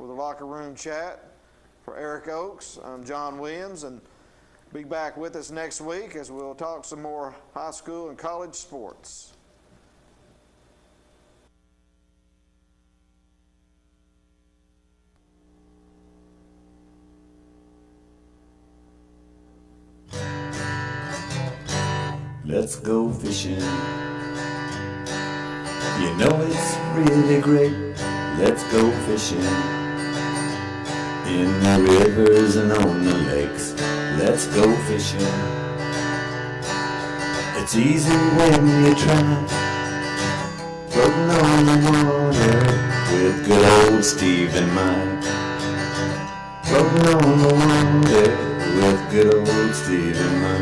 with a locker room chat. For Eric Oakes, I'm John Williams, and be back with us next week as we'll talk some more high school and college sports. Let's go fishing. You know it's really great. Let's go fishing. In the rivers and on the lakes. Let's go fishing. It's easy when you try. Floating on the water with good old Steve and Mike. Floating on the water with good old Steve and Mike.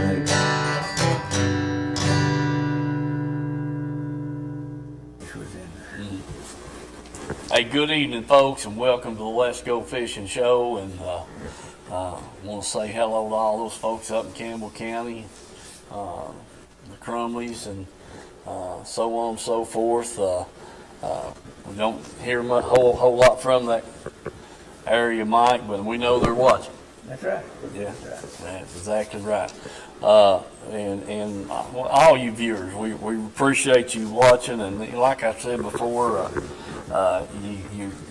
Hey, good evening, folks, and welcome to the Let's Go Fishing Show. And I want to say hello to all those folks up in Campbell County, the Crumleys, and so on and so forth. We don't hear a whole lot from that area, Mike, but we know they're watching. That's right. Yeah, that's exactly right. And all you viewers, we appreciate you watching. And like I said before,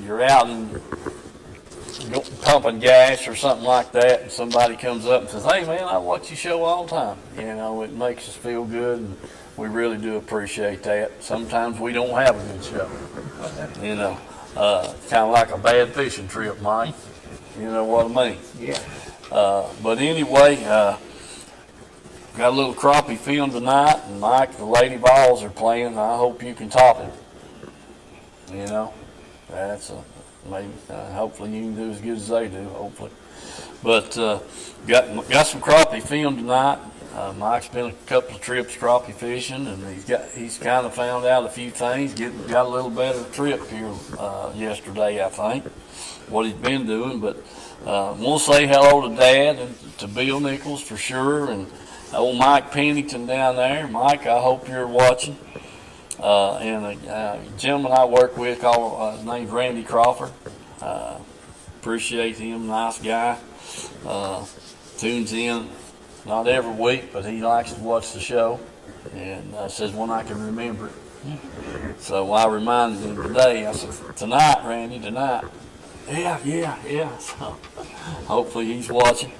you're out and pumping gas or something like that, and somebody comes up and says, "Hey, man, I watch your show all the time." You know, it makes us feel good, and we really do appreciate that. Sometimes we don't have a good show. You know, kind of like a bad fishing trip, Mike. You know what I mean? Yeah. But anyway, got a little crappie film tonight, and Mike, the Lady Vols are playing. I hope you can top it. You know, that's maybe. Hopefully, you can do as good as they do. Hopefully, but got some crappie film tonight. Mike's been a couple of trips crappie fishing, and he's kind of found out a few things. Got a little better trip here yesterday, I think. What he's been doing, but want to say hello to Dad and to Bill Nichols for sure, and old Mike Pennington down there. Mike, I hope you're watching. And a gentleman I work with, his name's Randy Crawford. Appreciate him, nice guy. Tunes in not every week, but he likes to watch the show, and says when I can remember it. So I reminded him today. I said, "Tonight, Randy, tonight." Yeah. So hopefully he's watching.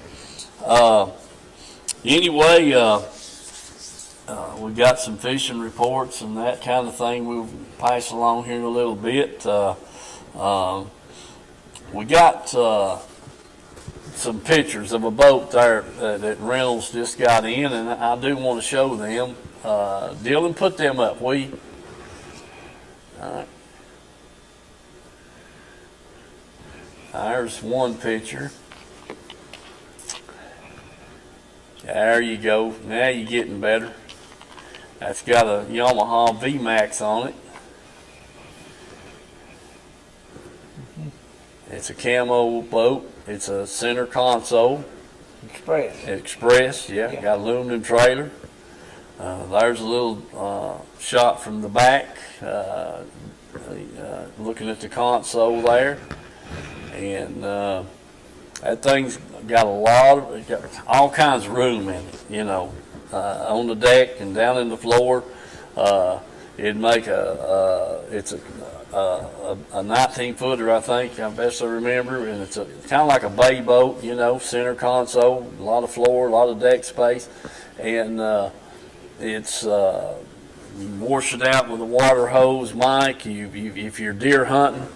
Anyway, we got some fishing reports and that kind of thing we'll pass along here in a little bit. We got some pictures of a boat there that Reynolds just got in, and I do want to show them. Dylan, put them up, will you? All right. There's one picture. There you go. Now you're getting better. That's got a Yamaha VMAX on it. It's a camo boat. It's a center console. Express, yeah. Got aluminum trailer. There's a little shot from the back, looking at the console there. And that thing's got all kinds of room in it, you know, on the deck and down in the floor. It'd make it's a 19 footer, I think, best I remember, and it's kind of like a bay boat, you know, center console, a lot of floor, a lot of deck space, and it's you wash it out with a water hose, Mike. If you're deer hunting,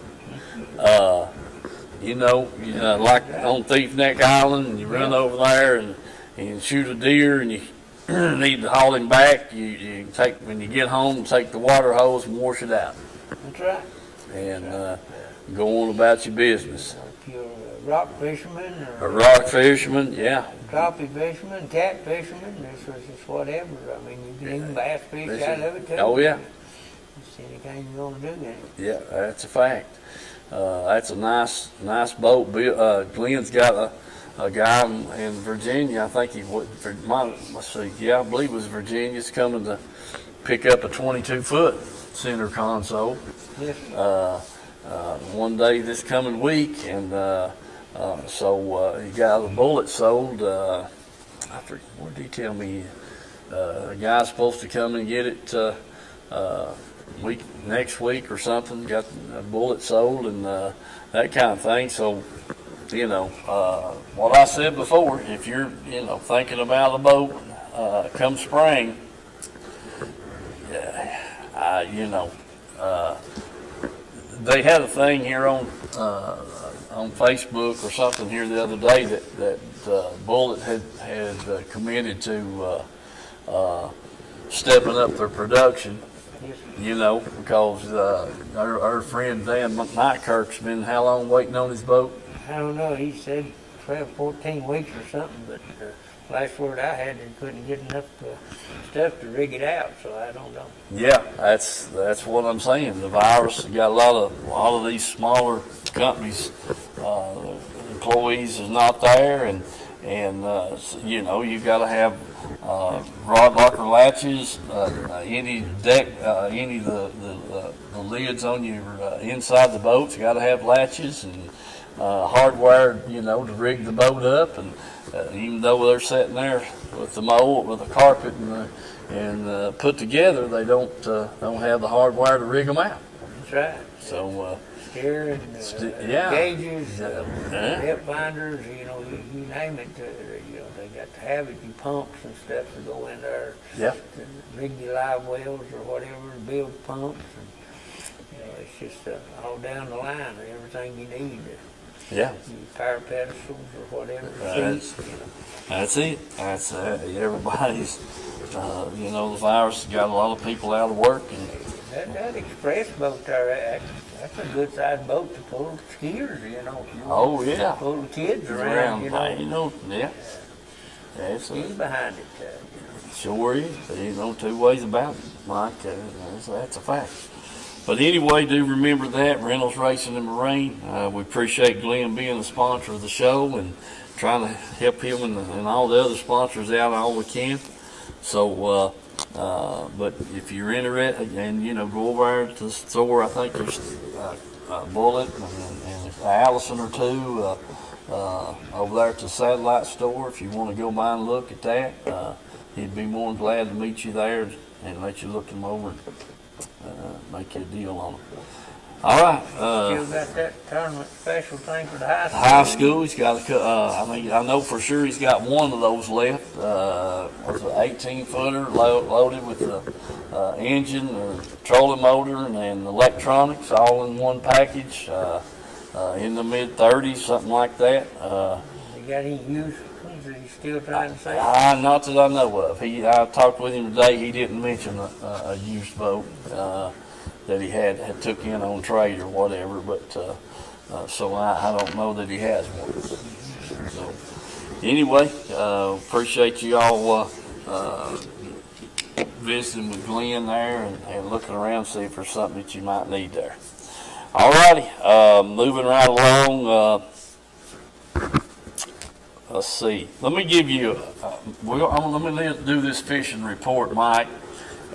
you know, like on Thief Neck Island, you run over there and shoot a deer, and you need to haul him back. You take, when you get home, take the water hose and wash it out. That's right. And go on about your business. If you're a rock fisherman A rock fisherman, yeah. crappie fisherman, cat fisherman, it's whatever. I mean, you can even bass fish out of it too. Oh yeah. It's anything you want to do in it. Yeah, that's a fact. That's a nice boat. Glenn's got a guy in Virginia. I think he would. Let's see. Yeah, I believe it was Virginia's coming to pick up a 22-foot center console. Yes. one day this coming week, and so he got the bullet sold. What did he tell me? A guy's supposed to come and get it next week or something. Got a bullet sold and that kind of thing. So, what I said before, if you're thinking about a boat come spring, they had a thing here on Facebook or something here the other day that Bullet had committed to stepping up their production. Because our friend Dan Nykerk's been how long waiting on his boat? I don't know. He said 12, 14 weeks or something, but last word I had, they couldn't get enough stuff to rig it out, so I don't know. Yeah, that's what I'm saying. The virus got a lot of these smaller companies. Employees is not there, and you got to have rod locker latches, any deck, any of the lids on your inside the boats got to have latches and hardwired, to rig the boat up. And even though they're sitting there with the mold, with the carpet and put together, they don't have the hardwire to rig them out. That's right. So. Steering, gauges, depth finders, you name it. They got to have it. Your pumps and stuff to go in there. Yeah. To rig your live wells or whatever, build pumps. And, it's just all down the line. Everything you need. Yeah. Your power pedestals or whatever. That's it. That's everybody's. The virus got a lot of people out of work and. That express boat there, that's a good sized boat to pull skiers, Oh yeah. Pull the kids around, yeah. That's He's behind it. Sure is. There's no two ways about it, Mike. That's a fact. But anyway, do remember that, Reynolds Racing and Marine. We appreciate Glenn being the sponsor of the show and trying to help him and all the other sponsors out all we can. So, but if you're interested, and go over there to the store, I think there's a Bullet and Allison or two over there at the satellite store. If you want to go by and look at that, he'd be more than glad to meet you there and let you look them over and make you a deal on them. All right. Still got that tournament special thing for the high school. High school, he's got I know for sure he's got one of those left. Was an 18-footer loaded with the engine, trolling motor, and electronics all in one package in the mid-30s, something like that. You got any used ones that he's still trying to sell? Not that I know of. I talked with him today. He didn't mention a used boat that he had took in on trade or whatever, but so I don't know that he has one. So anyway, appreciate you all visiting with Glenn there and looking around, see if there's something that you might need there. All righty, moving right along. Let's see. Let me give you. Let me do this fishing report, Mike,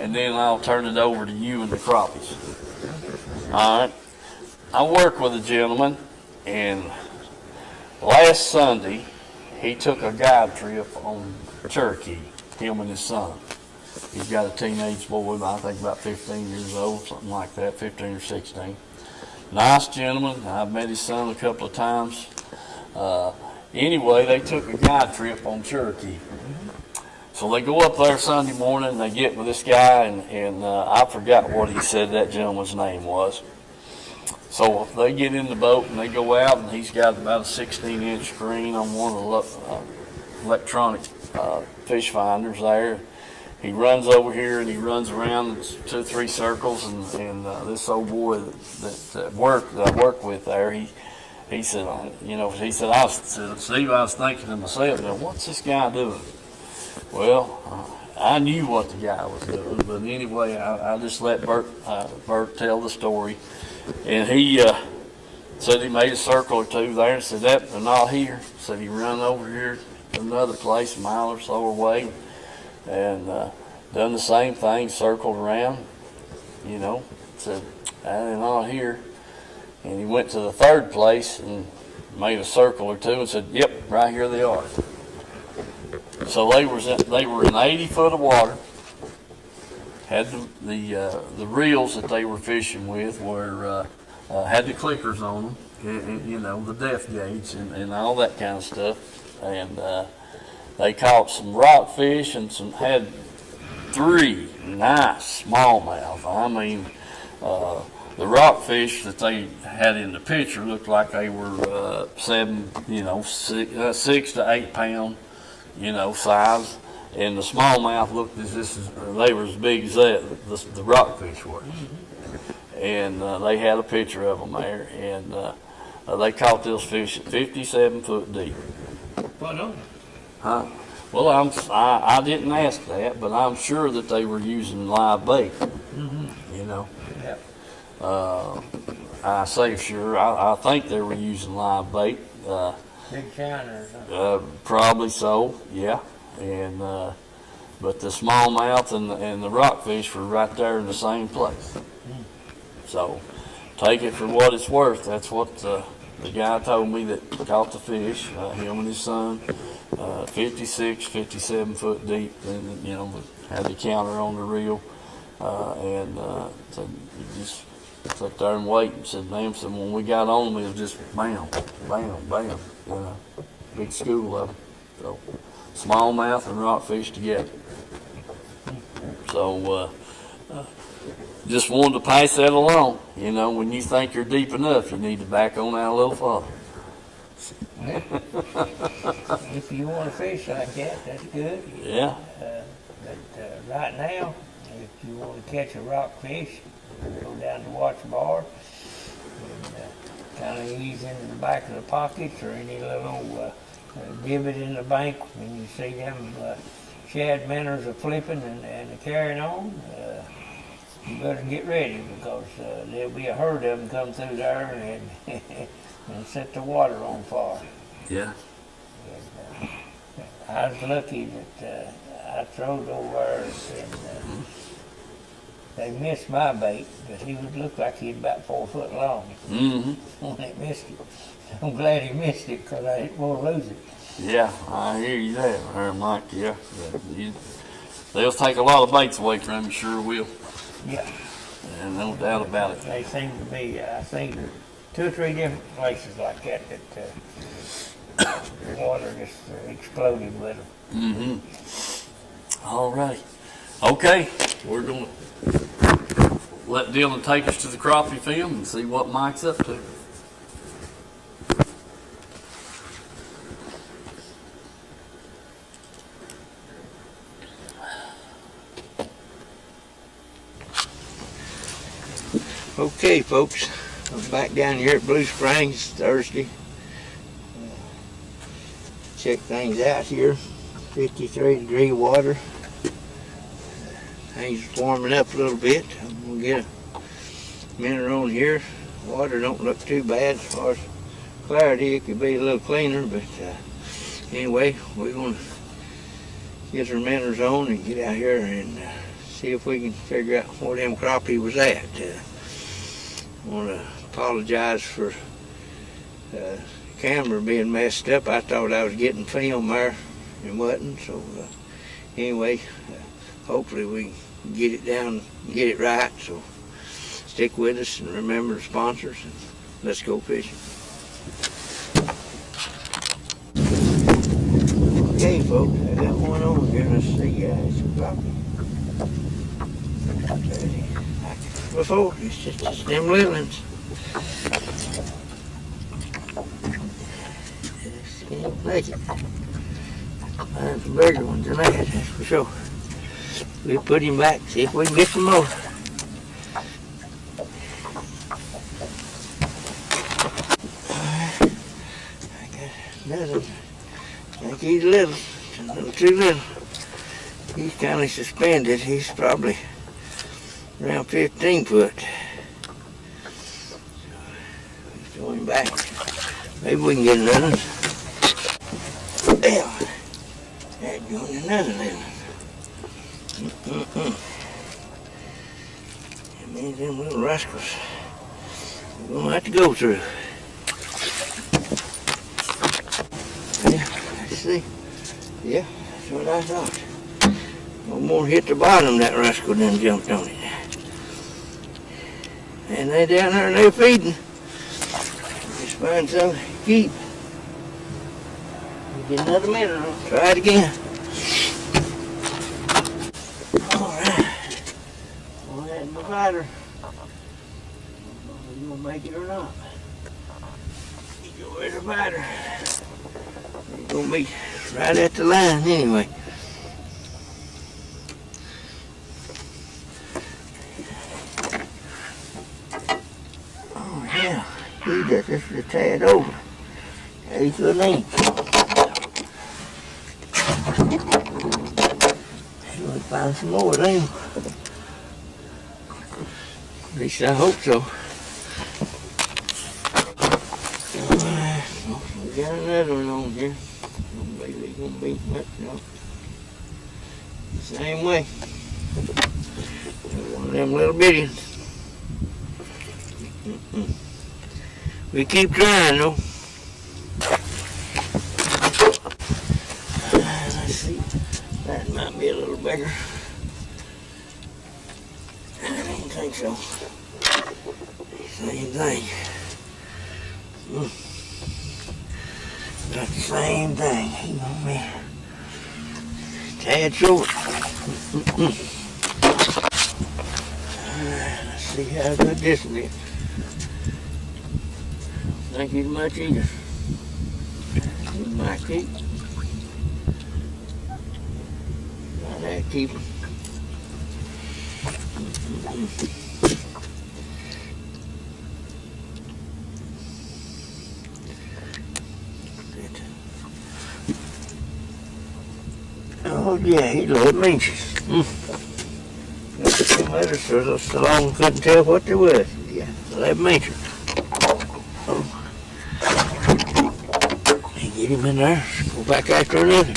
and then I'll turn it over to you and the crappies. All right. I work with a gentleman, and last Sunday he took a guide trip on Cherokee, him and his son. He's got a teenage boy, I think about 15 years old, something like that, 15 or 16. Nice gentleman. I've met his son a couple of times. Anyway, they took a guide trip on Cherokee. So they go up there Sunday morning, and they get with this guy, and I forgot what he said that gentleman's name was. So they get in the boat, and they go out, and he's got about a 16-inch screen on one of the electronic fish finders there. He runs over here, and he runs around 2 or 3 circles, and this old boy that I work with there, he said, Steve, I was thinking to myself, now, what's this guy doing? Well, I knew what the guy was doing, but anyway, I just let Bert tell the story. And he said he made a circle or two there and said, they're not here. Said he run over here to another place, a mile or so away, and done the same thing, circled around, said, they're not here. And he went to the third place and made a circle or two and said, "Yep, right here they are." So they were in 80 foot of water. Had the reels that they were fishing with were had the clickers on them, you know, the depth gauge and all that kind of stuff. And they caught some rockfish and had 3 nice smallmouth. I mean, the rockfish that they had in the picture looked like they were 6 to 8 pound, you know, size. And the smallmouth looked they were as big as the rockfish were. And they had a picture of them there. And they caught this fish at 57 foot deep. Well, no. Huh? Well, I didn't ask that, but I'm sure that they were using live bait. You know. Yep. I say sure. I think they were using live bait. Big shiner or something. Probably so. Yeah. And but the smallmouth and the rockfish were right there in the same place. So take it for what it's worth. That's what the guy told me that caught the fish. Him and his son, 56, 57 foot deep, and you know had the counter on the reel, and so you just sat there and wait and said, "Man," said when we got on them, it was just bam, bam, bam, big school of them. So smallmouth and rockfish together. So just wanted to pass that along. You know, when you think you're deep enough, you need to back on out a little farther. If you want to fish like that, that's good. Yeah. But right now, if you want to catch a rockfish, go down to Watch Bar and kind of ease into the back of the pockets or any little divot in the bank when you see them shad minnows are flipping and carrying on. You better get ready because there'll be a herd of them come through there and set the water on fire. Yeah. And, I was lucky that I throwed over and they missed my bait, but he would look like he'd about 4 foot long when they missed it. I'm glad he missed it because I didn't want to lose it. Yeah, I hear you there, Mike. Yeah. They'll take a lot of baits away from you, sure will. Yeah. And no doubt about it. They seem to be, I think, 2 or 3 different places like that the water just exploded with them. All right. Okay, we're going to let Dylan take us to the crappie film and see what Mike's up to. Okay, folks, I'm back down here at Blue Springs Thursday. Check things out here. 53-degree water. Things warming up a little bit. I'm gonna get a minute on here. Water don't look too bad as far as clarity. It could be a little cleaner, but anyway, we're gonna get our minnows on and get out here and see if we can figure out where them crappie was at. I want to apologize for the camera being messed up. I thought I was getting film there and wasn't. So anyway, hopefully we can get it down, get it right. So stick with us and remember the sponsors and let's go fishing. Okay, folks, I got one on here. Let's see, it's a crappie. Before, it's just them little ones. Can't make it. Find some bigger ones than that, that's for sure. We'll put him back, see if we can get some more. I got another. I think he's little. It's a little too little. He's kind of suspended. He's probably around 15 foot. Let's throw him back. Maybe we can get another one. Damn. There's going another little one. And these them little rascals. we're gonna have to go through. Yeah, let's see. Yeah, that's what I thought. No more hit the bottom, that rascal done jumped on it. And they down there and they're feeding. Just find something to keep. Get another minute, I'll try it again. Alright. Well, that's my fighter. Are you gonna make it or not? You go with the fighter. You're gonna be right at the line anyway. Oh yeah, he just a tad over. 1/8 of an inch. We'll find some more of them. At least I hope so. Alright, well, we got another one on here. Maybe it's gonna be much, no. Same way. One of them little bitties. We keep trying though. Let's see. That might be a little bigger. I don't think so. Same thing. Got the same thing. He's gonna be tad short. Let's see how good this will be. Think he's much either. He might keep. Not that keep him. Oh yeah, he's 11 inches. Some others so long couldn't tell what there was. Yeah, 11 inches. Oh. Get him in there. Go back after another.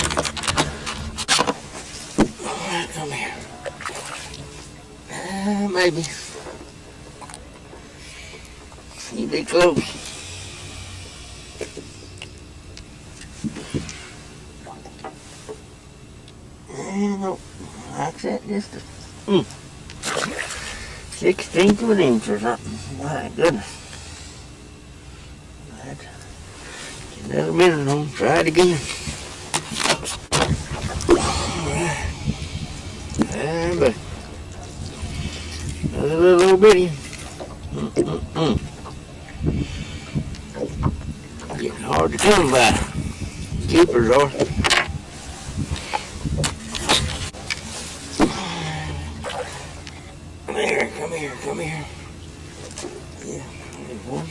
Alright, come here. Maybe. He'd be close. No, like that, just a 1/16 of an inch or something. My goodness. Another minute on, try it again. Alright. But another little bitty. Getting hard to come by. Keepers are. Come here. Yeah, there's one.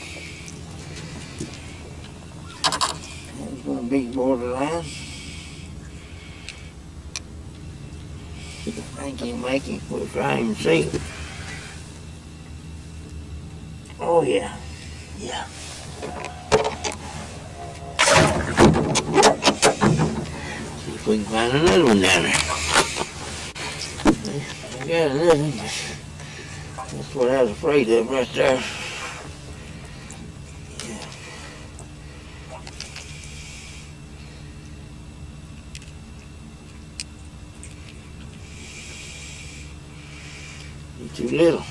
That's gonna be borderline. I think he'll make it. We'll try and see. Oh yeah. Yeah. See if we can find another one down there. I got another one. That's what I was afraid of right there. Yeah. You're too little.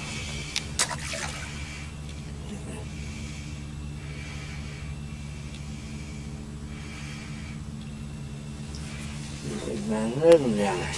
There's another one down there.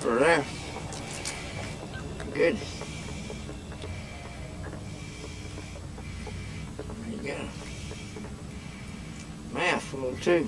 cropper there. Good. You got a mouthful too.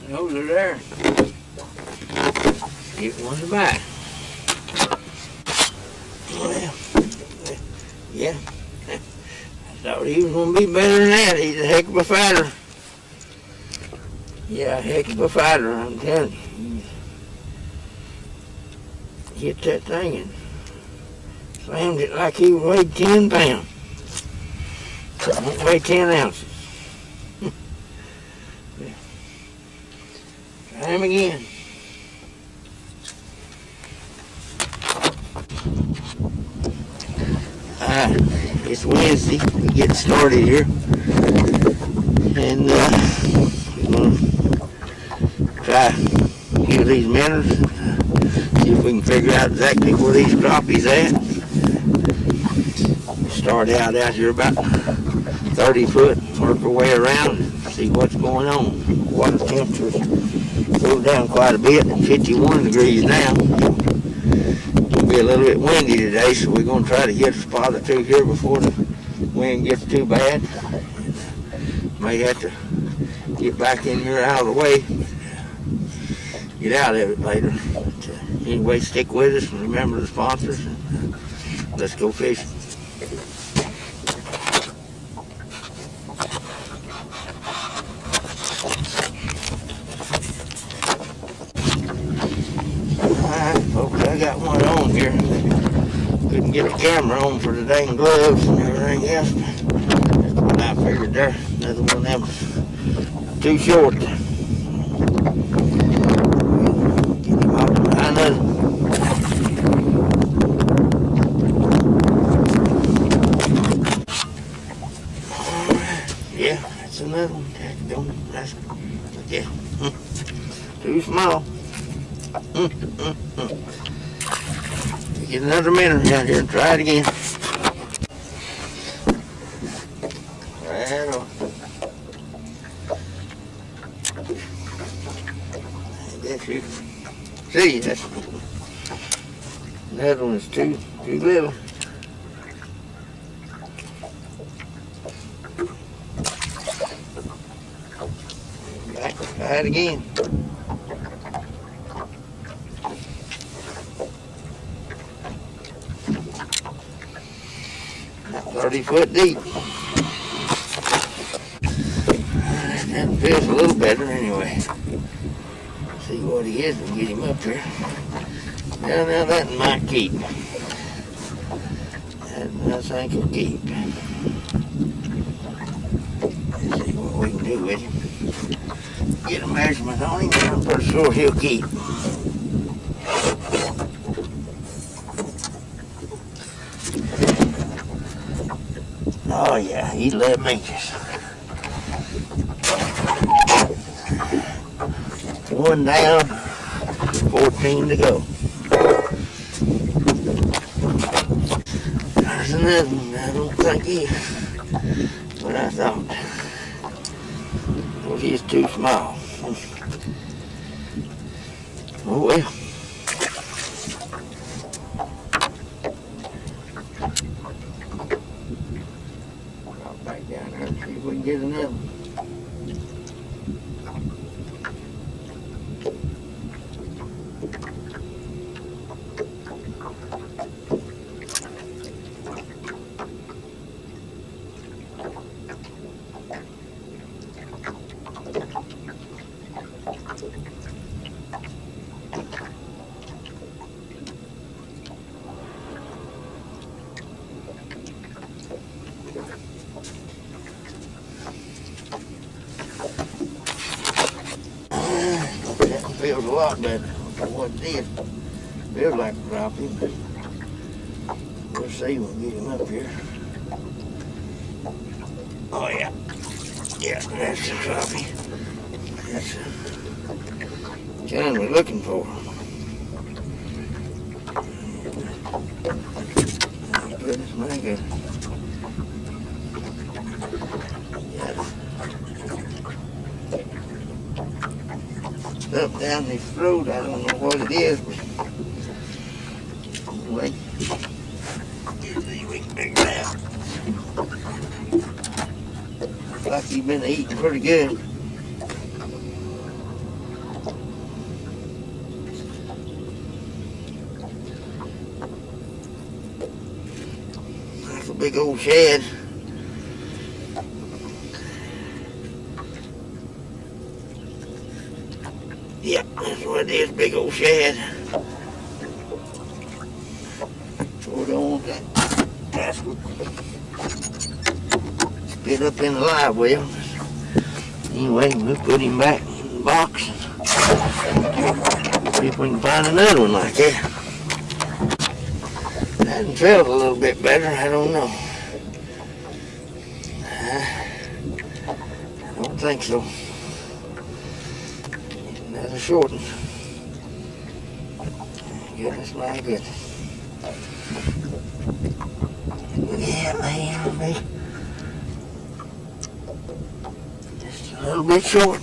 Those are there. Get one to buy. Well, yeah. I thought he was going to be better than that. He's a heck of a fighter. Yeah, a heck of a fighter, I'm telling you. Hit that thing and slammed it like he weighed 10 pounds. Don't weigh 10 ounces. Try him again. It's Wednesday. We get started here. And we're going to try a few of these minnows. See if we can figure out exactly where these crappies at. We start out here about 30 foot, work our way around and see what's going on. Water temperatures moved down quite a bit, 51 degrees now. It'll be a little bit windy today, so we're going to try to get a spot or two here before the wind gets too bad. May have to get back in here out of the way, get out of it later. But anyway, stick with us and remember the sponsors. And let's go fishing. Alright, folks, I got one on here. Couldn't get the camera on for the dang gloves and everything else. That's what I figured there. Another one of them was too short. Get him off behind us. Yeah, that's another one. That's, yeah. Too small. Get another minnow out here and try it again. Right on. shoot. See, that one is too little. Try it again. 30 foot deep. That feels a little better anyway. See what he is and get him up here. Now that might keep. That I think will keep. Let's see what we can do with him. Get a measurement on him, and I'm pretty sure he'll keep. Oh yeah, he's 11 inches. One down, 14 to go. There's another one. I don't think he is what I thought. Well, he's too small. Oh well. I'll back down there and see if we can get another one. Feels a lot better than what it did. Feels like a crappie, but we'll see when we get him up here. Oh yeah. Yeah, that's a crappie. That's the kind we're looking for. Oh, goodness, my goodness. Up down this road, I don't know what it is, but anyway, we can figure it out. Looks like he's been eating pretty good. That's a big old shed. Yeah, that's what it is, big old shad. So we don't want that rascal spit up in the live well. Anyway, we'll put him back in the box and see if we can find another one like that. That felt a little bit better, I don't know. I don't think so. Another short one. Goodness my goodness. Yeah, man, just a little bit short.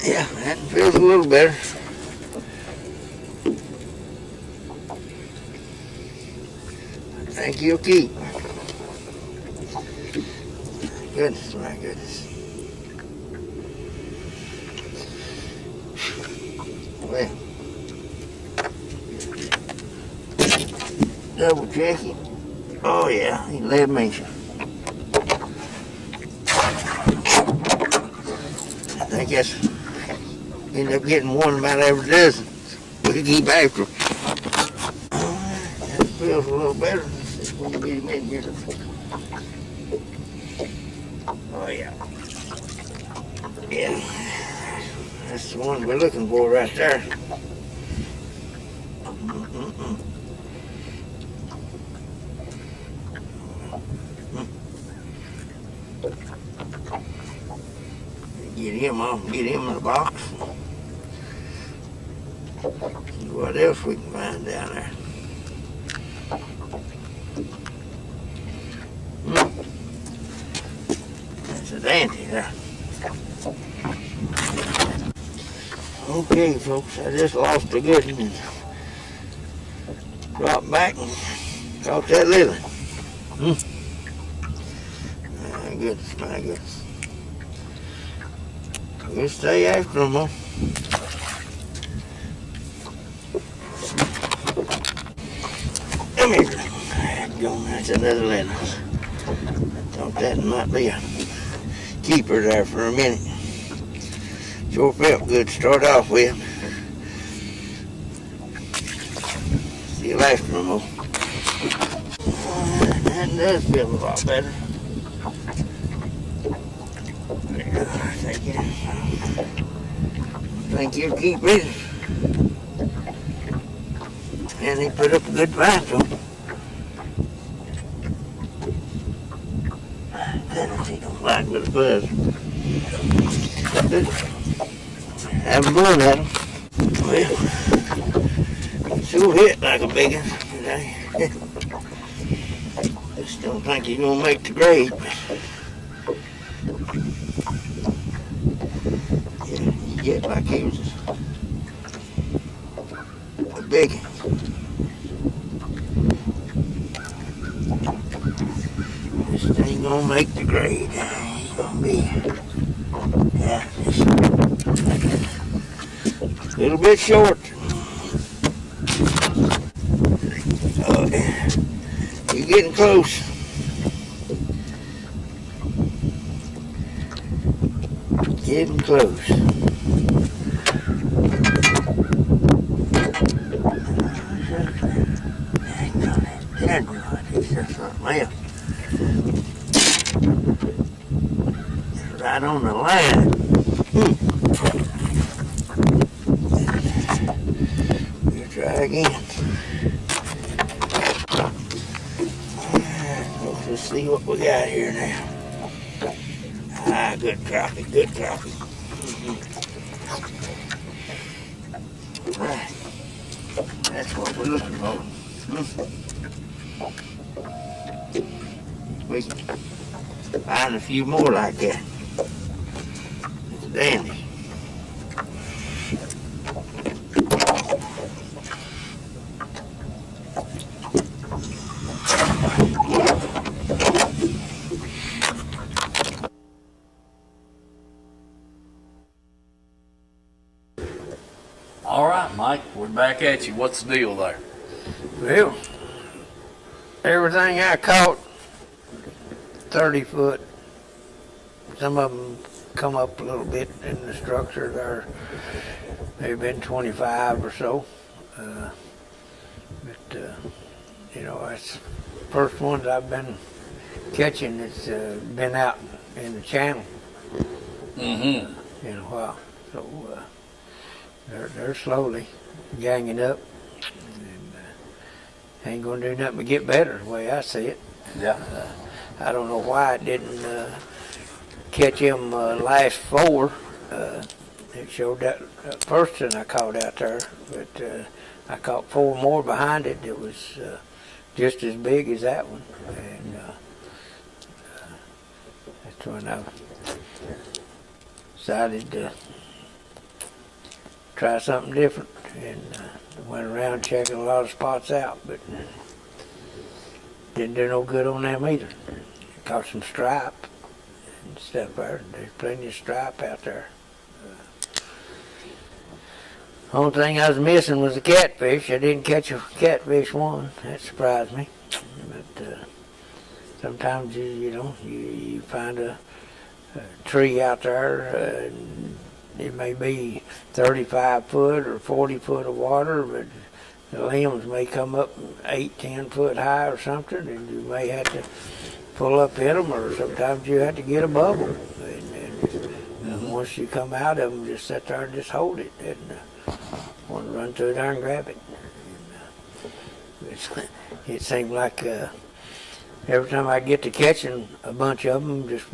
Yeah, that feels a little better. I think he'll keep. Goodness, my goodness. Well, double check it. Oh yeah, he led me. I think that's end up getting one about every dozen. We keep after him. That feels a little better. This one will get him in here. Oh yeah. Yeah. That's the one we're looking for right there. Get him off, get him in the box. See what else we can find down there. That's a dandy there. Okay, folks, I just lost a good one and dropped back and caught that little one. My goodness, my goodness. We'll stay after them, huh? Come here. That's another little one. I thought that might be a keeper there for a minute. Sure felt good to start off with. Still after them, huh? That does feel a lot better. Think you'll keep it. And he put up a good fight, so. He don't like with a buzz. Have a blown at him. Well, sure hit like a big one today. Just don't think he's gonna make the grade. Get like he was a big one. This ain't gonna make the grade. He's gonna be, yeah, just a little bit short. Oh, you're getting close. Getting close. It's just something else. It's right on the line. We'll try again. Let's see what we got here now. Ah, good crappie, good crappie. Right. That's what we're looking for. We can find a few more like that. It's dandy. All right, Mike, we're back at you. What's the deal there? Well, everything I caught, 30 foot. Some of them come up a little bit in the structure there. They've been 25 or so. You know, that's the first ones I've been catching that's been out in the channel in a while. So they're slowly ganging up. And, ain't going to do nothing but get better the way I see it. Yeah. I don't know why it didn't catch him last 4. It showed that first one I caught out there, but I caught 4 more behind it that was just as big as that one. And that's when I decided to try something different, and went around checking a lot of spots out, but didn't do no good on them either. Caught some stripe and stuff there. There's plenty of stripe out there. Only thing I was missing was a catfish. I didn't catch a catfish one. That surprised me. But sometimes you find a tree out there. And it may be 35 foot or 40 foot of water, but the limbs may come up 8, 10 foot high or something, and you may have to pull up in them, or sometimes you have to get above them. And once you come out of them, just sit there and just hold it, and want to run through there and grab it. It seemed like every time I get to catching a bunch of them, just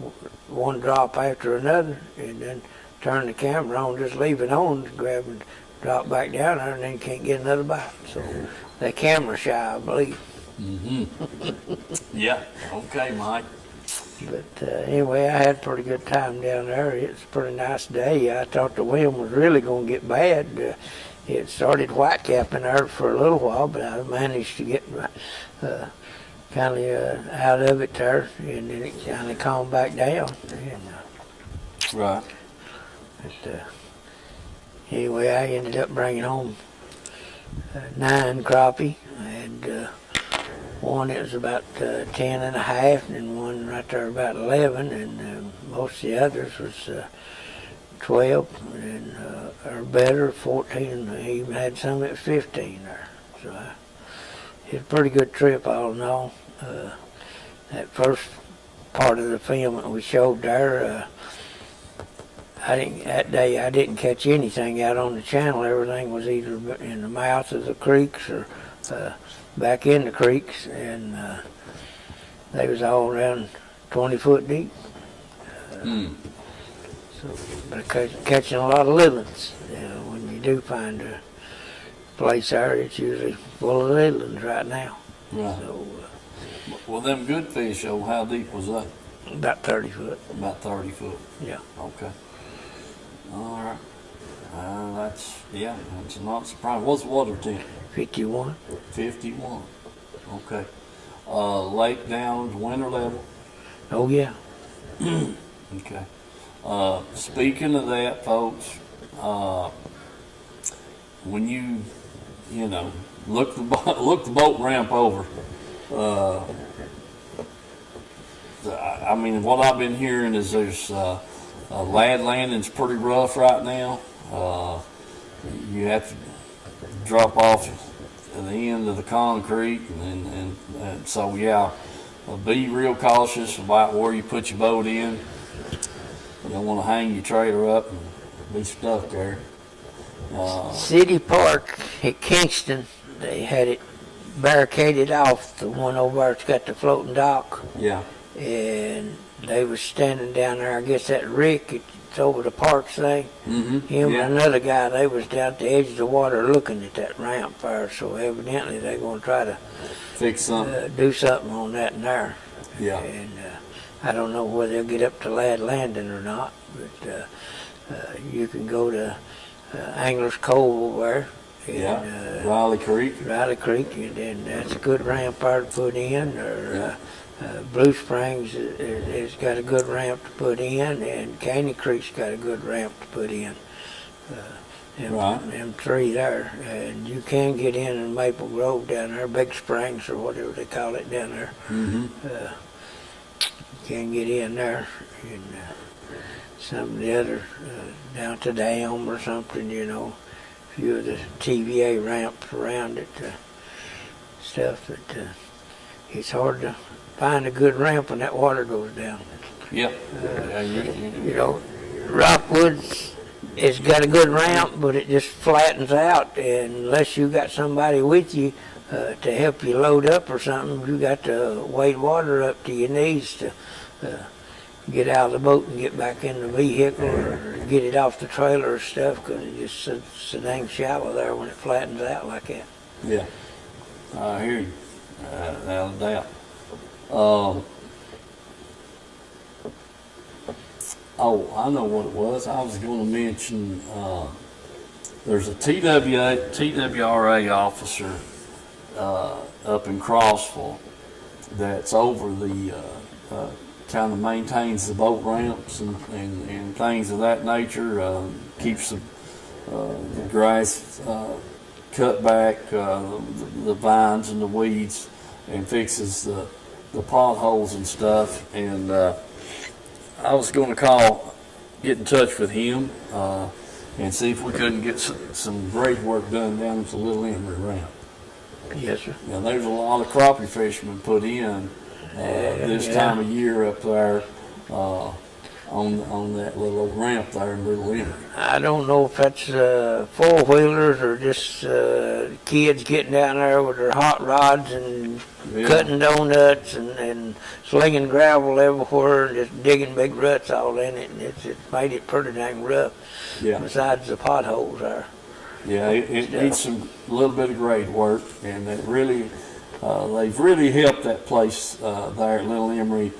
one drop after another, and then turn the camera on, just leave it on, grab and drop back down there, and then can't get another bite. So they're camera shy, I believe. Yeah. Okay, Mike. But anyway, I had a pretty good time down there. It's a pretty nice day. I thought the wind was really going to get bad. It started whitecapping there for a little while, but I managed to get kind of out of it there, and then it kind of calmed back down. And, Right. But, anyway, I ended up bringing home 9 crappie, and one that was about 10 and a half, and one right there about 11, and most of the others was 12 and or better, 14. I even had some that was 15 there. So it was a pretty good trip all in all. That first part of the film that we showed there, that day I didn't catch anything out on the channel. Everything was either in the mouth of the creeks or back in the creeks, and they was all around 20 foot deep. So, but catching a lot of little ones. When you do find a place there, it's usually full of little ones right now. Right. So, Well, them good fish, though, how deep was that? about 30 foot. About 30 foot. Yeah. Okay. All right. That's not surprising. What's the water temp? 51. 51. Okay. Lake down to winter level? Oh yeah. Okay. Speaking of that, folks, when you look the boat ramp over, I mean, what I've been hearing is there's Lad Landing's pretty rough right now. You have to drop off at the end of the concrete, and so yeah, be real cautious about where you put your boat in. You don't want to hang your trailer up and be stuck there. City Park at Kingston, they had it barricaded off, the one over there that's got the floating dock. Yeah. And they was standing down there, I guess that Rick, it's over the parks thing. Mm-hmm. Him Yeah. and another guy, they was down at the edge of the water looking at that ramp there, so evidently they're going to try to Fix something. do something on that in there. Yeah. And I don't know whether they'll get up to Lad Landing or not, but you can go to Angler's Cove over there. And, Yeah. Riley Creek. Riley Creek, and that's a good ramp there to put in. Or Blue Springs has got a good ramp to put in, and Caney Creek's got a good ramp to put in. Right. Them three there, and you can get in Maple Grove down there, Big Springs or whatever they call it down there. Mm-hmm. You can get in there, and some of the other down to Dam or something, you know. Few of the TVA ramps around it, stuff that it's hard to find a good ramp when that water goes down. Yep. You know, Rockwood has got a good ramp, but it just flattens out, and unless you got somebody with you to help you load up or something, you got to wade water up to your knees to get out of the boat and get back in the vehicle or get it off the trailer or stuff, because it's just so dang shallow there when it flattens out like that. Yeah. I hear you. Without a doubt. Oh, I know what it was. I was going to mention there's a TWRA officer up in Crossville that's over the kind of maintains the boat ramps and things of that nature, keeps the grass cut back, the vines and the weeds, and fixes the potholes and stuff. And I was going to get in touch with him and see if we couldn't get some grade work done down at the Little Emery ramp. Yes, sir. Now, there's a lot of crappie fishermen put in this time of year up there on that little old ramp there in Little Emery. I don't know if that's four-wheelers or just kids getting down there with their hot rods and cutting donuts and slinging gravel everywhere and just digging big ruts all in it. And it's made it pretty dang rough, besides the potholes there. Yeah, it needs a little bit of grade work, and it really, they've really helped that place there at Little Emery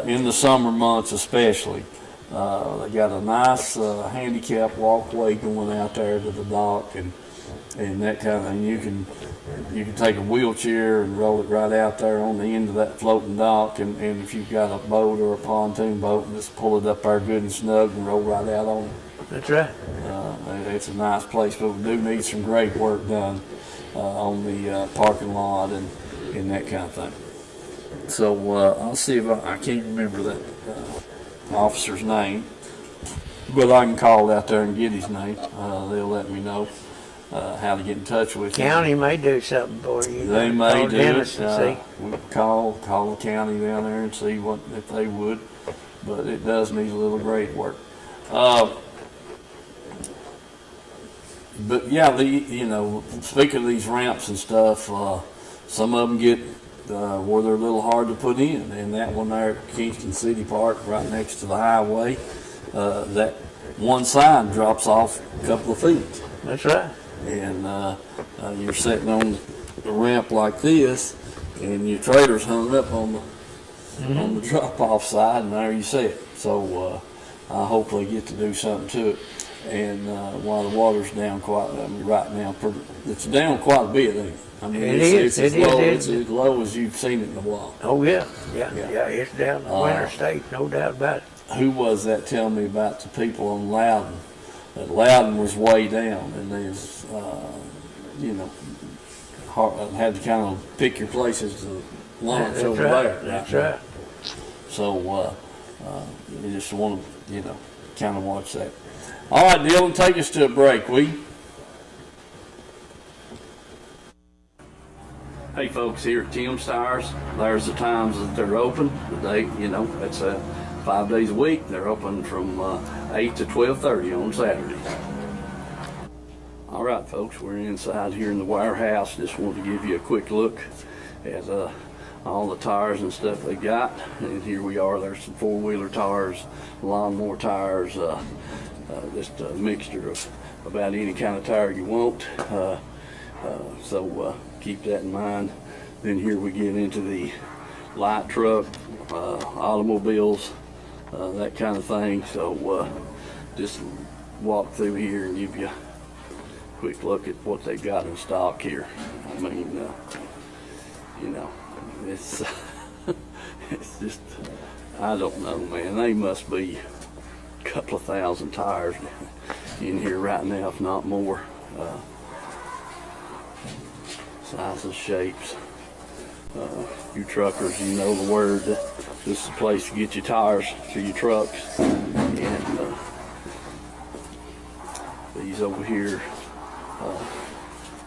in the summer months especially. They got a nice handicap walkway going out there to the dock, and that kind of thing. You can take a wheelchair and roll it right out there on the end of that floating dock, and if you've got a boat or a pontoon boat, just pull it up there good and snug and roll right out on it. That's right. It's a nice place, but we do need some great work done on the parking lot and that kind of thing. So I'll see if I can't remember that officer's name, but I can call out there and get his name. They'll let me know how to get in touch with him. County may do something for you. They may Call do Dennis it. and see. We call the county down there and see if they would, but it does need a little grade work. But yeah, speaking of these ramps and stuff, some of them get where they're a little hard to put in, and that one there at Kingston City Park, right next to the highway, that one sign drops off a couple of feet. That's right. And you're sitting on the ramp like this, and your trailer's hung up on the drop-off side, and there you sit. So I hopefully get to do something to it. And while the water's down right now, it's down quite a bit, ain't it? I mean, it's as low as you've seen it in a while. Oh, yeah. It's down the winter state, no doubt about it. Who was that telling me about the people on Loudon? That Loudon was way down, and there's, had to kind of pick your places to launch over there. That's right. So you just want to, kind of watch that. All right, Dylan, take us to a break, will you? Hey folks, here at Tim's Tires, there's the times that they're open. It's 5 days a week. They're open from 8 to 12:30 on Saturdays. All right, folks, we're inside here in the warehouse. Just wanted to give you a quick look at all the tires and stuff they got. And here we are. There's some four-wheeler tires, lawnmower tires, just a mixture of about any kind of tire you want. So keep that in mind. Then here we get into the light truck, automobiles, that kind of thing. So just walk through here and give you a quick look at what they got in stock here. I mean, it's it's just, I don't know, man. They must be a couple of thousand tires in here right now, if not more. Sizes, shapes. You truckers, you know the word. This is the place to get your tires for your trucks. And these over here,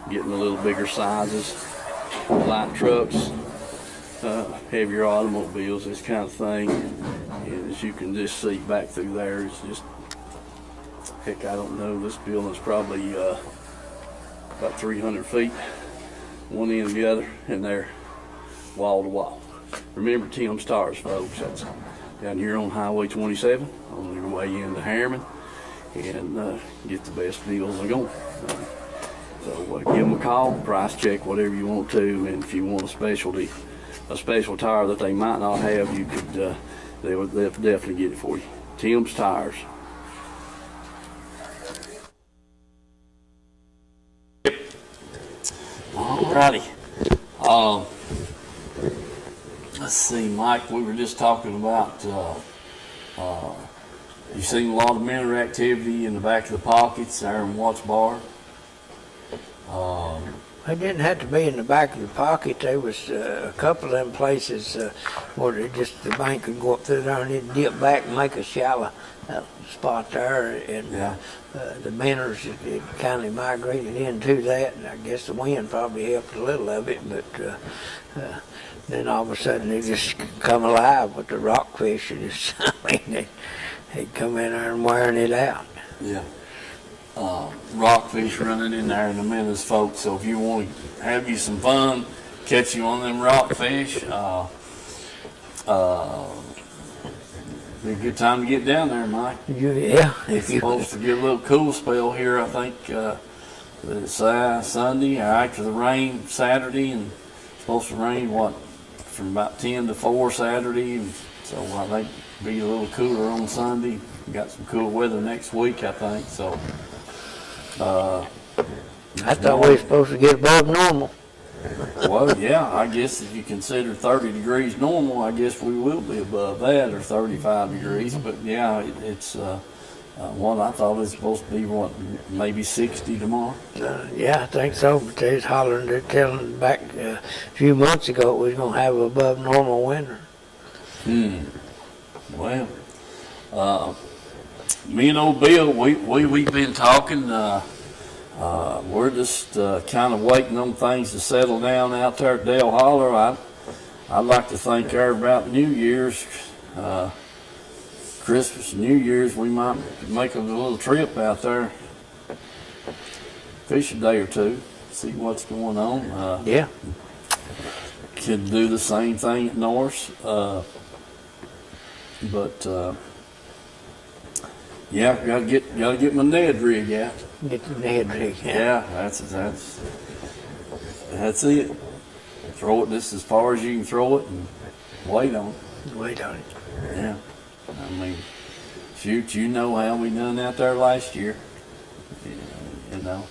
getting a little bigger sizes. Light trucks, heavier automobiles, this kind of thing. And as you can just see back through there, it's just, heck, I don't know, this building's probably about 300 feet. One end to the other, and they're wall to wall. Remember Tim's Tires, folks. That's down here on Highway 27 on your way into Harriman, and get the best deals they're going. So give them a call, price check, whatever you want to, and if you want a special tire that they might not have, you could. They'll definitely get it for you. Tim's Tires. Alrighty. Let's see, Mike, we were just talking about, you've seen a lot of mentor activity in the back of the pockets there in Watts Bar. It didn't have to be in the back of the pocket. There was a couple of them places where the bank could go up through there and it'd dip back and make a shallow spot there. And the mentors it kind of migrated into that. And I guess the wind probably helped a little of it. But then all of a sudden it just come alive with the rockfish. And they'd come in there and wearing it out. Yeah. Rockfish running in there in the minutes, folks. So if you want to have you some fun, catch you on them rockfish, be a good time to get down there, Mike. Yeah. It's supposed to get a little cool spell here, I think, it's Sunday, or after the rain Saturday, and it's supposed to rain, from about 10 to 4 Saturday, and so I think it'll be a little cooler on Sunday. Got some cool weather next week, I think, so. I thought we were supposed to get above normal. Well, yeah, I guess if you consider 30 degrees normal, I guess we will be above that, or 35 degrees. But yeah, it's what I thought it was supposed to be, maybe 60 tomorrow? Yeah, I think so. But they're hollering, they're telling back a few months ago we was going to have above normal winter. Well, me and old Bill, we've been talking. We're just kind of waiting on things to settle down out there at Dale Holler. I'd like to think there about New Year's, Christmas, New Year's, we might make a little trip out there, fish a day or two, see what's going on. Yeah. Could do the same thing at Norris, but yeah, gotta get my Ned rig out. Get the Ned rig. Yeah, that's it. Throw it just as far as you can throw it and wait on it. Wait on it. Yeah, I mean, shoot, you know how we done out there last year. You know,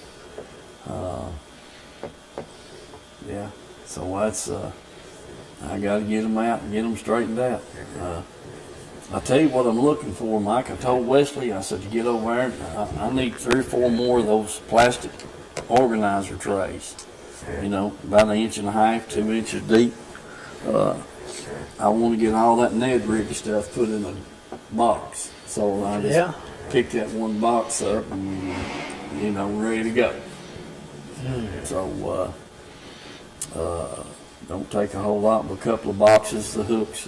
yeah. So that's I gotta get them out and get them straightened out. I tell you what I'm looking for, Mike. I told Wesley, I said, to get over there, I need 3 or 4 more of those plastic organizer trays. You know, about 1.5 inches, 2 inches deep. I want to get all that Ned rig stuff put in a box. So I just pick that one box up and, you know, ready to go. So, don't take a whole lot, but a couple of boxes, the hooks,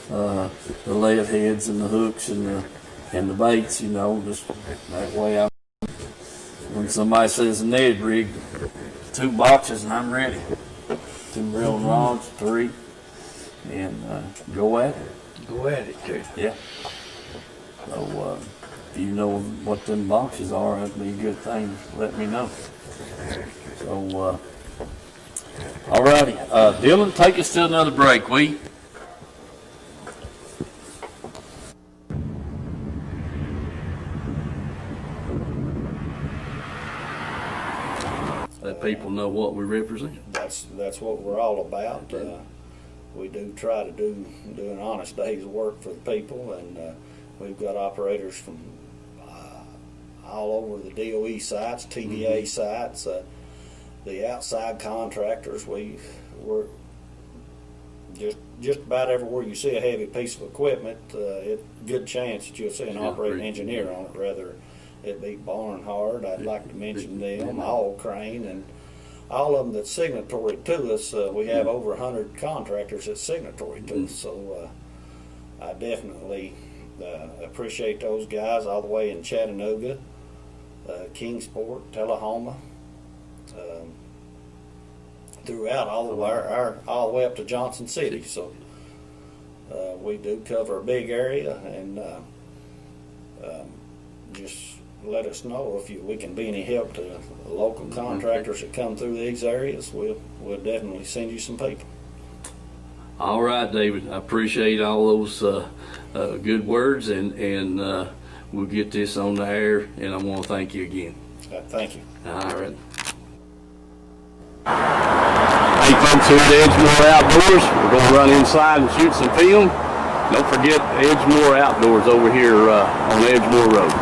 the lead heads and the hooks and the baits, you know, just that way when somebody says a Ned rig, 2 boxes and I'm ready. 2 reeling rods, 3, and go at it. Go at it, too. Yeah. So if you know what them boxes are, that'd be a good thing. Let me know. So, alrighty. Dylan, take us to another break, will you? Let people know what we represent. That's what we're all about. We do try to do an honest day's work for the people, and we've got operators from all over the DOE sites, TVA sites, the outside contractors. We're just about everywhere you see a heavy piece of equipment, good chance that you'll see an operating engineer on it, whether it be Barnhard. I'd like to mention them, All Crane, and all of them that's signatory to us. We have over 100 contractors that's signatory to us, so I definitely appreciate those guys all the way in Chattanooga, Kingsport, Tullahoma, throughout all the way up to Johnson City. So we do cover a big area, and just let us know if we can be any help to the local contractors that come through these areas. We'll definitely send you some people. All right, David. I appreciate all those good words, and we'll get this on the air. And I want to thank you again. Thank you. All right. Hey, folks, here at Edgemore Outdoors. We're going to run inside and shoot some film. Don't forget Edgemore Outdoors over here on Edgemore Road.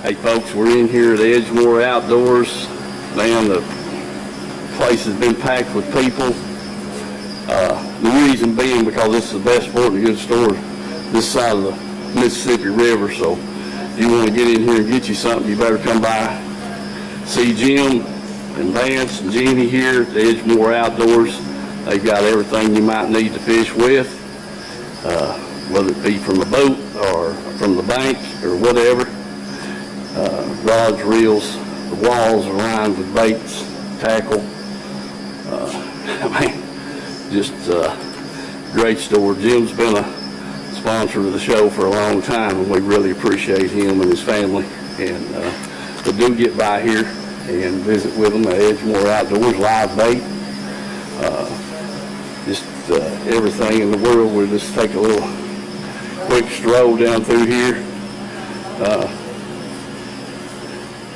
Hey folks, we're in here at Edgemore Outdoors. Man, the place has been packed with people. The reason being because this is the best sporting goods store this side of the Mississippi River. So if you want to get in here and get you something, you better come by. See Jim and Vance and Jeannie here at Edgemore Outdoors. They've got everything you might need to fish with, whether it be from a boat or from the bank or whatever. Rods, reels, the walls are lined with baits, tackle. Just great store. Jim's been a sponsor of the show for a long time, and we really appreciate him and his family. And but do get by here and visit with them at Edgemore Outdoors. Live bait, just everything in the world. We'll just take a little quick stroll down through here.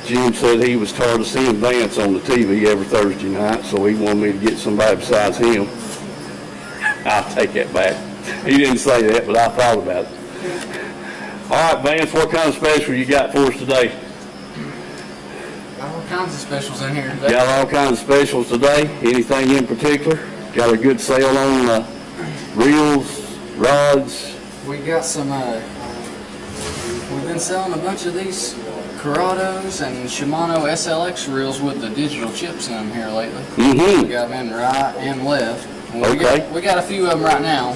Jim said he was tired of seeing Vance on the TV every Thursday night, so he wanted me to get somebody besides him. I'll take that back. He didn't say that, but I thought about it. All right, Vance, what kind of special you got for us today? Got all kinds of specials in here today. Got all kinds of specials today. Anything in particular? Got a good sale on reels, rods? We got some, we've been selling a bunch of these Corrados and Shimano SLX reels with the digital chips in them here lately. Mm-hmm. We got them in right and left. And Okay. We got a few of them right now,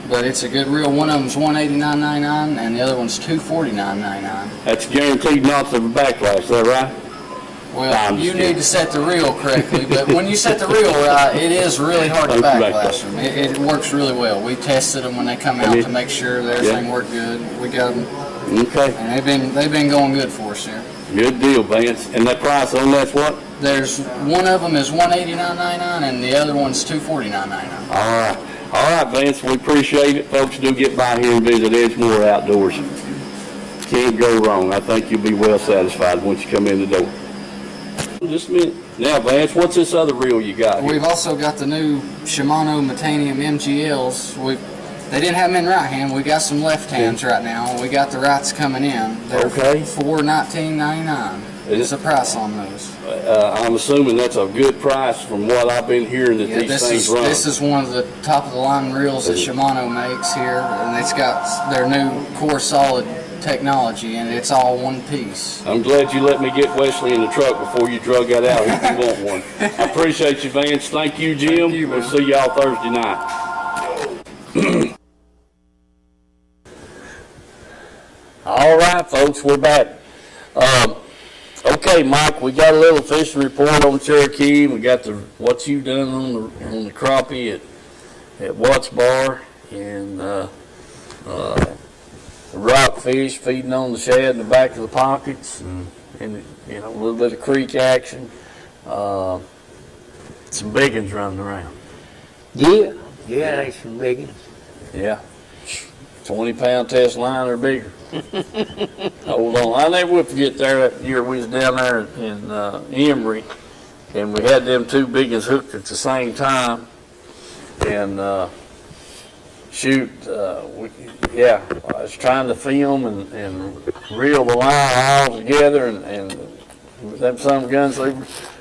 but it's a good reel. One of them's $189.99 and the other one's $249.99. That's guaranteed not to backlash, is that right? Well, you need to set the reel correctly, but when you set the reel right, it is really hard to backlash them. It works really well. We tested them when they come out to make sure that everything worked good. We got them. Okay. And they've been going good for us here. Good deal, Vance. And that price on that's what? There's one of them is $189.99 and the other one's $249.99. All right, Vance. We appreciate it. Folks, do get by here and visit Edgemore Outdoors. Can't go wrong. I think you'll be well satisfied once you come in the door. Just a minute. Now, Vance, what's this other reel you got here? We've also got the new Shimano Metanium MGLs. They didn't have them in right hand. We got some left hands right now. We got the rights coming in. They're Okay. $419.99. is the price on those. I'm assuming that's a good price from what I've been hearing that these things run. This is one of the top of the line reels that Shimano makes here, and it's got their new Core Solid technology, and it's all one piece. I'm glad you let me get Wesley in the truck before you drug that out if you want one. I appreciate you, Vance. Thank you, Jim. We'll see y'all Thursday night. All right, folks, we're back. Okay, Mike, we got a little fishing report on Cherokee. We got what you done on the crappie at Watts Bar, and the rockfish feeding on the shad in the back of the pockets, and a little bit of creek action. Some big ones running around. Yeah, there's some big ones. Yeah, 20-pound test line or bigger. Hold on, I never will forget there that year we was down there in Emory, and we had them two big ones hooked at the same time, and I was trying to film and reel the line all together, and them some guns, they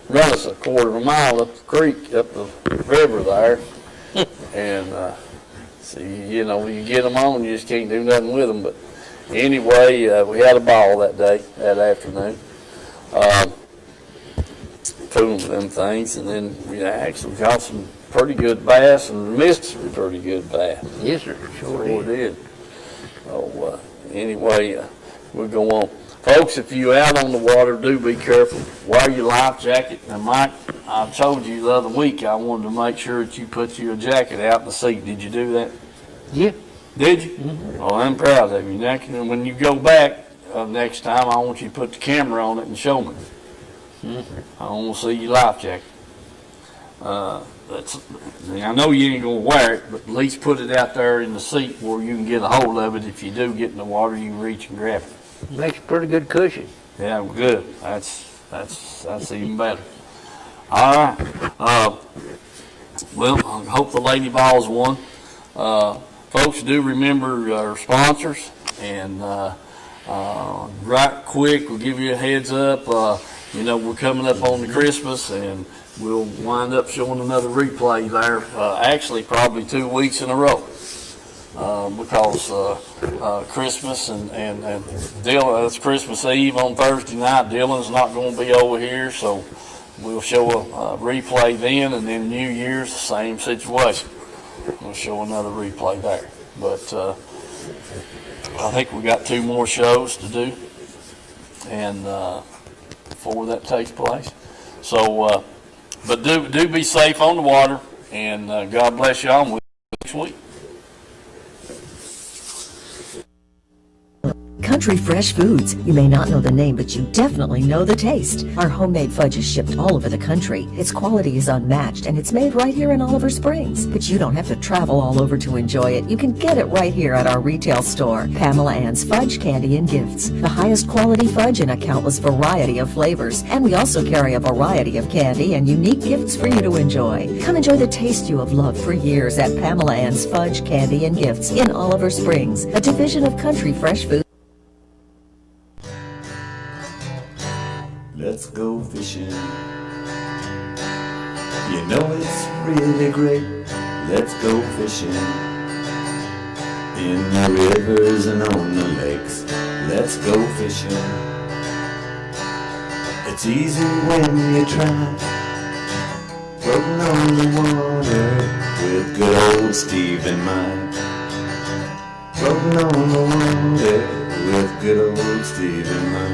run us a quarter of a mile up the creek, up the river there, and you get them on, you just can't do nothing with them. But anyway, we had a ball that day, that afternoon, fooling with them things, and then we actually caught some pretty good bass and missed some pretty good bass. Yes, sir. Sure did. So anyway, we'll go on. Folks, if you're out on the water, do be careful. Wear your life jacket. Now, Mike, I told you the other week I wanted to make sure that you put your jacket out in the seat. Did you do that? Yeah. Did you? Mm-hmm. Well, I'm proud of you. Now, when you go back next time, I want you to put the camera on it and show me. Mm-hmm. I want to see your life jacket. I know you ain't going to wear it, but at least put it out there in the seat where you can get a hold of it. If you do get in the water, you can reach and grab it. Makes a pretty good cushion. Yeah, good. That's even better. All right. Well, I hope the Lady Vols won. Folks, do remember our sponsors, and right quick, we'll give you a heads up. We're coming up on the Christmas, and we'll wind up showing another replay there. Actually, probably 2 weeks in a row. Because Christmas and Dylan, it's Christmas Eve on Thursday night. Dylan's not going to be over here, so we'll show a replay then, and then New Year's, the same situation. We'll show another replay there. But I think we got 2 more shows to do, and before that takes place. So, but do be safe on the water, and God bless y'all. And we'll see you next week. Country Fresh Foods. You may not know the name, but you definitely know the taste. Our homemade fudge is shipped all over the country. Its quality is unmatched, and it's made right here in Oliver Springs. But you don't have to travel all over to enjoy it. You can get it right here at our retail store, Pamela Ann's Fudge, Candy, and Gifts. The highest quality fudge in a countless variety of flavors. And we also carry a variety of candy and unique gifts for you to enjoy. Come enjoy the taste you have loved for years at Pamela Ann's Fudge, Candy, and Gifts in Oliver Springs, a division of Country Fresh Foods. Let's go fishing. You know it's really great. Let's go fishing. In the rivers and on the lakes. Let's go fishing. It's easy when you try. Floating on the water with good old Steve and Mike. Floating on the water with good old Steve and Mike.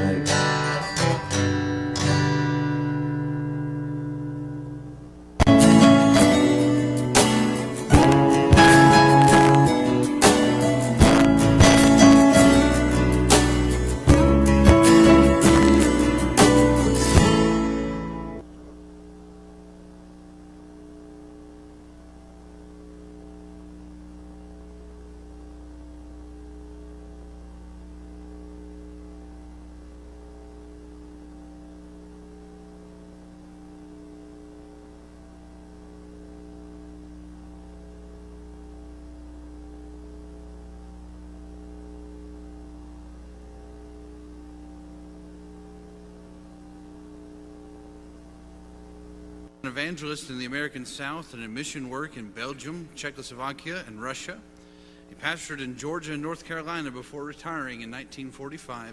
An evangelist in the American South and in mission work in Belgium, Czechoslovakia, and Russia. He pastored in Georgia and North Carolina before retiring in 1945